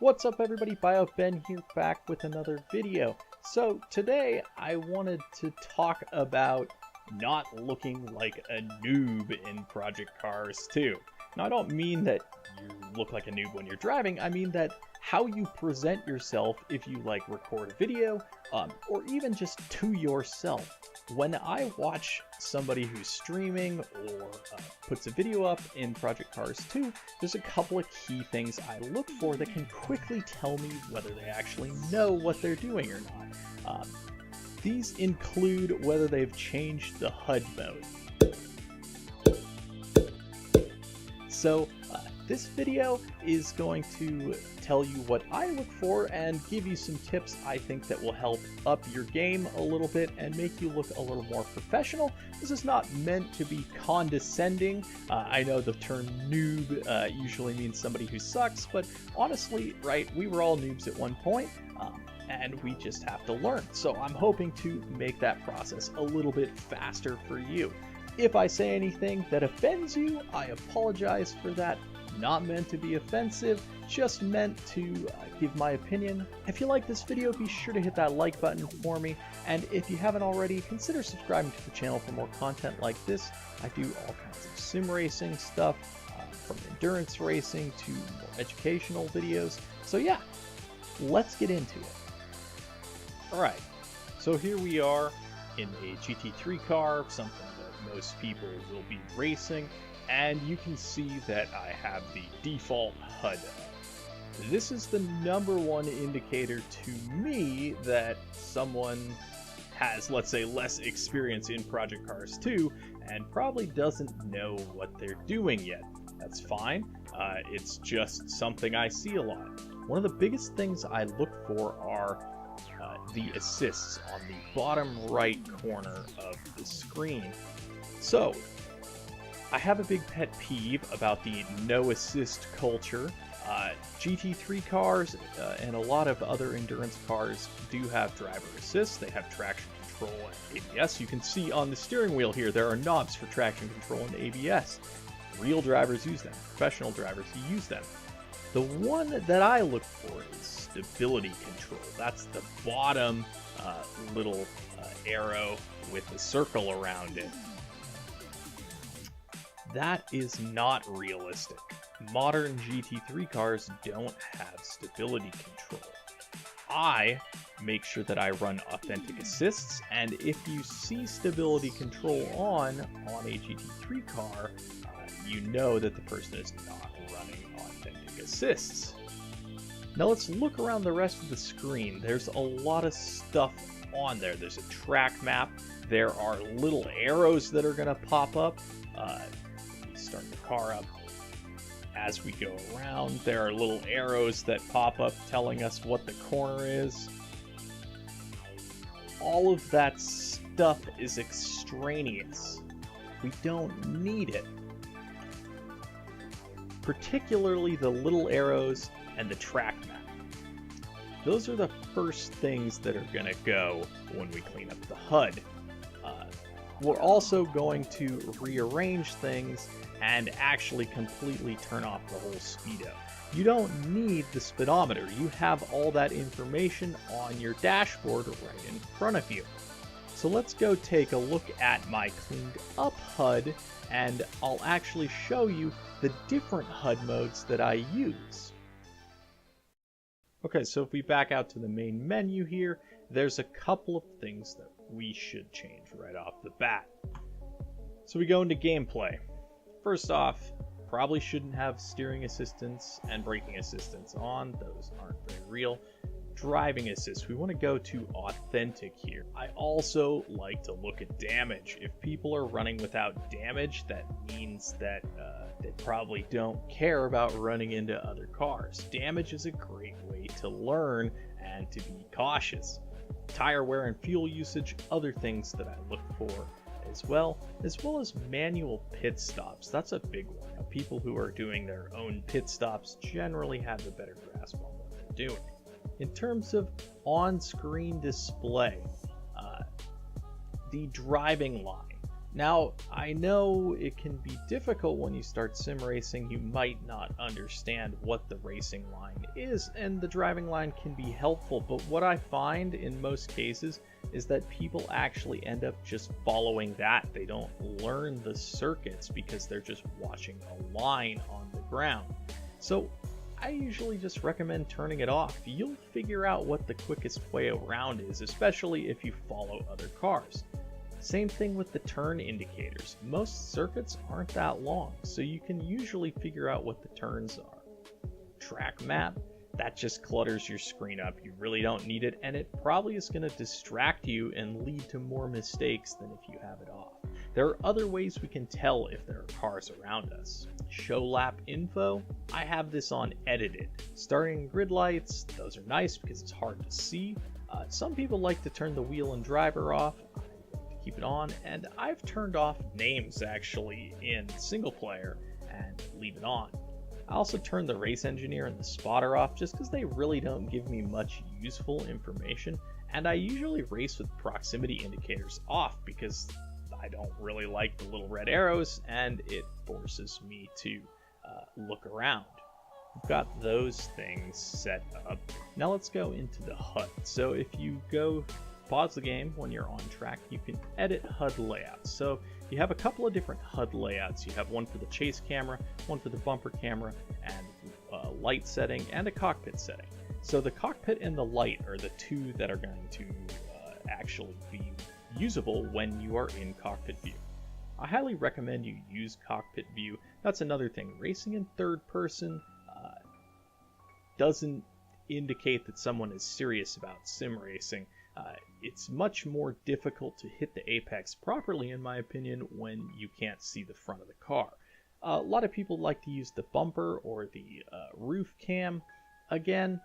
What's up everybody, BioBen here, back with another video. So today I wanted to talk about not looking like a noob in Project Cars 2. Now I don't mean that you look like a noob when you're driving, I mean that how you present yourself if you record a video, or even just to yourself. When I watch somebody who's streaming or puts a video up in Project Cars 2, there's a couple of key things I look for that can quickly tell me whether they actually know what they're doing or not. These include whether they've changed the HUD mode. So this video is going to tell you what I look for and give you some tips I think that will help up your game a little bit and make you look a little more professional. This is not meant to be condescending. I know the term noob usually means somebody who sucks, but honestly, right, we were all noobs at one point. And we just have to learn. So I'm hoping to make that process a little bit faster for you. If I say anything that offends you, I apologize for that. Not meant to be offensive, just meant to give my opinion. If you like this video, be sure to hit that like button for me. And if you haven't already, consider subscribing to the channel for more content like this. I do all kinds of sim racing stuff, from endurance racing to more educational videos. So yeah, let's get into it. Alright, so here we are in a GT3 car, something that most people will be racing, and you can see that I have the default HUD. This is the #1 indicator to me that someone has, let's say, less experience in Project Cars 2 and probably doesn't know what they're doing yet. That's fine. It's just something I see a lot. One of the biggest things I look for are the assists on the bottom right corner of the screen. So, I have a big pet peeve about the no assist culture. GT3 cars and a lot of other endurance cars do have driver assist. They have traction control and ABS. You can see on the steering wheel here there are knobs for traction control and ABS. Real drivers use them. Professional drivers use them. The one that I look for is stability control. That's the bottom little arrow with the circle around it. That is not realistic. Modern GT3 cars don't have stability control. I make sure that I run authentic assists, and if you see stability control on a GT3 car, you know that the person is not running authentic assists. Now let's look around the rest of the screen. There's a lot of stuff on there. There's a track map. There are little arrows that are going to pop up. Start the car up. As we go around, there are little arrows that pop up telling us what the corner is. All of that stuff is extraneous. We don't need it. Particularly the little arrows and the track map. Those are the first things that are going to go when we clean up the HUD. We're also going to rearrange things and actually completely turn off the whole speedo. You don't need the speedometer. You have all that information on your dashboard right in front of you. So let's go take a look at my cleaned up HUD, and I'll actually show you the different HUD modes that I use. Okay, so if we back out to the main menu here, there's a couple of things that we should change right off the bat. So we go into gameplay. First off, probably shouldn't have steering assistance and braking assistance on. Those aren't very real. Driving assist, we want to go to authentic here. I also like to look at damage. If people are running without damage, that means that they probably don't care about running into other cars. Damage is a great way to learn and to be cautious. Tire wear and fuel usage, other things that I look for as well as manual pit stops. That's a big one. Now, people who are doing their own pit stops generally have a better grasp on what they're doing. In terms of on-screen display, the driving line. Now, I know it can be difficult when you start sim racing. You might not understand what the racing line is, and the driving line can be helpful, but what I find in most cases is that people actually end up just following that. They don't learn the circuits because they're just watching a line on the ground. So I usually just recommend turning it off. You'll figure out what the quickest way around is, especially if you follow other cars. Same thing with the turn indicators. Most circuits aren't that long, so you can usually figure out what the turns are. Track map, that just clutters your screen up. You really don't need it, and it probably is going to distract you and lead to more mistakes than if you have it off. There are other ways we can tell if there are cars around us. Show lap info, I have this on edited. Starting grid lights, those are nice because it's hard to see. Some people like to turn the wheel and driver off. Keep it on, and I've turned off names actually in single player and leave it on. I also turn the race engineer and the spotter off just because they really don't give me much useful information, and I usually race with proximity indicators off because I don't really like the little red arrows and it forces me to look around. We've got those things set up. Now let's go into the HUD. So if you go pause the game when you're on track, you can edit HUD layouts. So you have a couple of different HUD layouts. You have one for the chase camera, one for the bumper camera, and a light setting, and a cockpit setting. So the cockpit and the light are the two that are going to actually be usable when you are in cockpit view. I highly recommend you use cockpit view. That's another thing. Racing in third person doesn't indicate that someone is serious about sim racing. It's much more difficult to hit the apex properly, in my opinion, when you can't see the front of the car. A lot of people like to use the bumper or the roof cam. Again,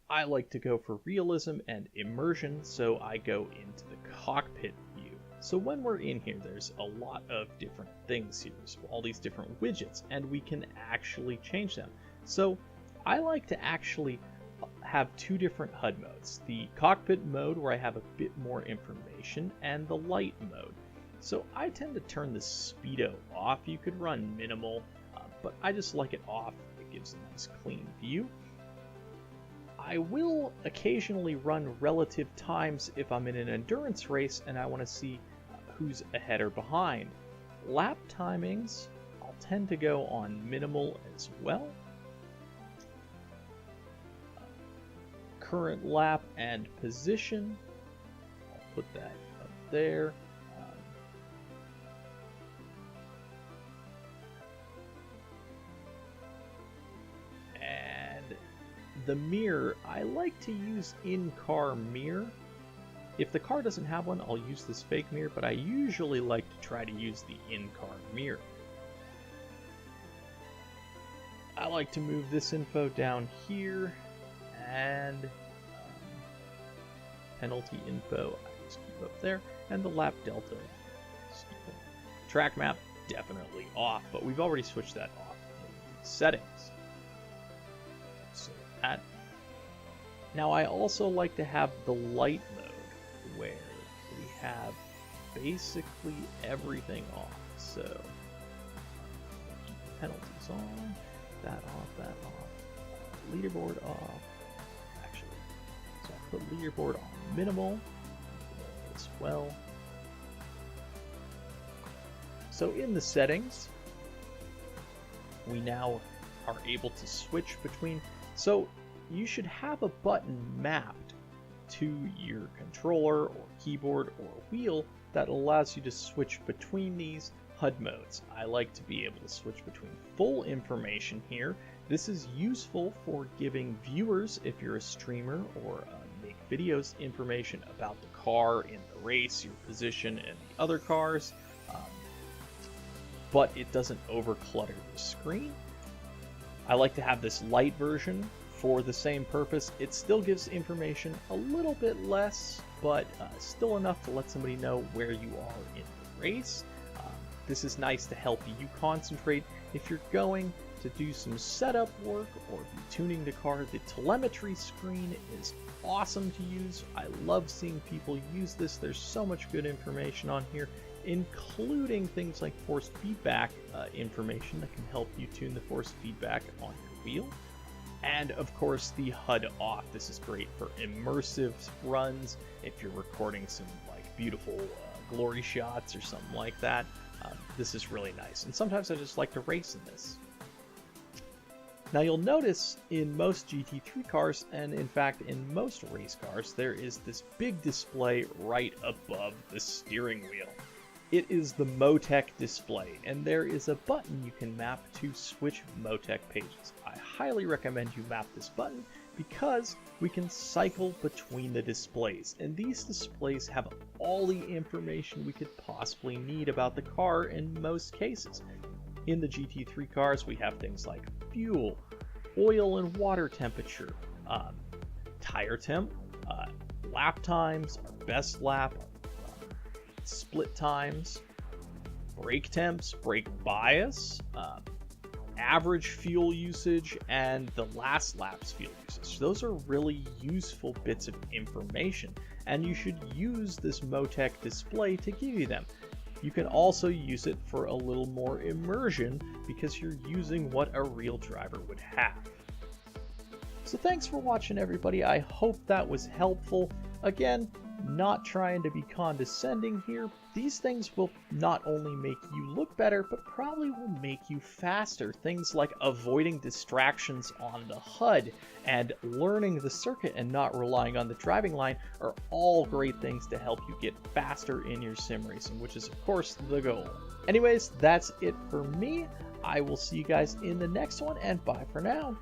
I like to go for realism and immersion, so I go into the cockpit view. So when we're in here, there's a lot of different things here. There's all these different widgets, and we can actually change them. So I like to actually have two different HUD modes. The cockpit mode, where I have a bit more information, and the light mode. So I tend to turn the speedo off. You could run minimal, but I just like it off. It gives a nice clean view. I will occasionally run relative times if I'm in an endurance race and I want to see who's ahead or behind. Lap timings, I'll tend to go on minimal as well. Current lap and position, I'll put that up there. And the mirror, I like to use in-car mirror. If the car doesn't have one, I'll use this fake mirror, but I usually like to try to use the in-car mirror. I like to move this info down here, and penalty info I just keep up there, and the lap delta just keep it. Track map definitely off, but we've already switched that off in the settings. So that. Now I also like to have the light mode, where we have basically everything off. So keep the penalties on, that off, that off, leaderboard off. So I put leaderboard on minimal as well. So in the settings, we now are able to switch between. So you should have a button mapped to your controller or keyboard or wheel that allows you to switch between these HUD modes. I like to be able to switch between full information here. This is useful for giving viewers, if you're a streamer or make videos, information about the car in the race, your position, and the other cars, but it doesn't overclutter the screen. I like to have this light version for the same purpose. It still gives information a little bit less, but still enough to let somebody know where you are in the race. This is nice to help you concentrate. If you're going to do some setup work or be tuning the car, the telemetry screen is awesome to use. I love seeing people use this. There's so much good information on here, including things like force feedback information that can help you tune the force feedback on your wheel. And of course, the HUD off. This is great for immersive runs if you're recording some like beautiful glory shots or something like that. This is really nice, and sometimes I just like to race in this. Now you'll notice in most GT3 cars, and in fact in most race cars, there is this big display right above the steering wheel. It is the Motec display, and there is a button you can map to switch Motec pages. I highly recommend you map this button because we can cycle between the displays, and these displays have all the information we could possibly need about the car in most cases. In the GT3 cars, we have things like fuel, oil and water temperature, tire temp, lap times, our best lap, split times, brake temps, brake bias, average fuel usage, and the last lap's fuel usage. Those are really useful bits of information, and you should use this Motec display to give you them. You can also use it for a little more immersion because you're using what a real driver would have. So thanks for watching, everybody. I hope that was helpful. Again, not trying to be condescending here. These things will not only make you look better, but probably will make you faster. Things like avoiding distractions on the HUD and learning the circuit and not relying on the driving line are all great things to help you get faster in your sim racing, which is of course the goal. Anyways, that's it for me. I will see you guys in the next one, and bye for now.